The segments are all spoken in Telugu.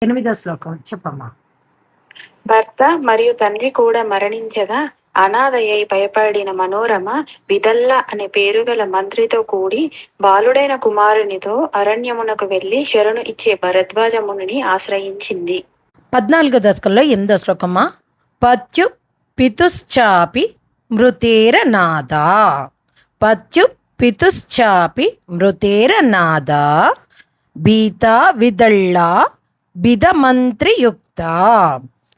8వ శ్లోకం చెప్పమ్మా. భర్త మరియు తండ్రి కూడా మరణించగా అనాథయై భయపడిన మనోరమ విదల్ల అనే పేరుగల మంత్రితో కూడి బాలుడైన కుమారునితో అరణ్యమునకు వెళ్లి శరణు ఇచ్చే భరద్వాజ మునిని ఆశ్రయించింది. 14వ దశకంలో 8వ శ్లోకమ్మా. పత్యు పితుశ్చాపి మృతేరనాథ. పత్యు పితుశ్చాపి మృతేరనాథ భీతా విదళ్ళా బిదమంత్రియుక్త.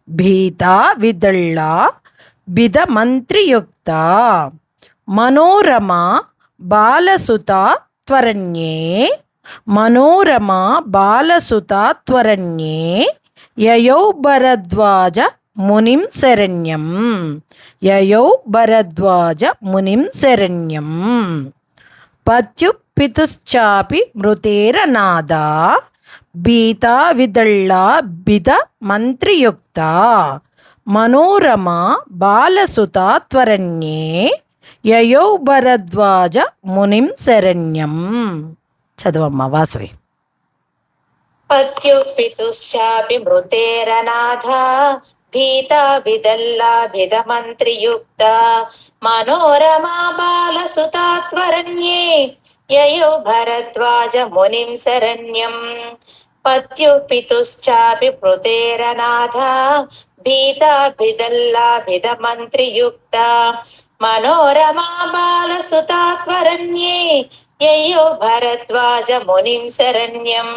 భీతా విదళ్ళా బిదమంత్రియుక్త మనోరమా బాలసుతా త్వరణ్యే. మనోరమా బాలసుతా త్వరణ్యే యయౌ భరద్వాజ మునిం శరణ్యం. యయౌ భరద్వాజ మునిం శరణ్యం. పత్యు పితుశ్చాపి మృతేరనాథ భీతా విదళ్ళా బిద మంత్రియుక్త మనోరమా బాలసుతా త్వరణ్యే యయౌ భరద్వాజ మునిం శరణ్యం. చదవమ్మా వాసవి. పత్యు పితుశ్చాపి మృతేరనాథ భీతా విదల్లా భిదమంత్రియుక్త మనోరమా బాలసుతా త్వరణ్యే యయౌ భరద్వాజ మునిం శరణ్యం. పత్యు పితుశ్చాపి మృతేరనాథ భీతా విదల్లా భిదమంత్రియుక్త మనోరమా బాలసుతా త్వరణ్యే యయౌ భరద్వాజ మునిం శరణ్యం.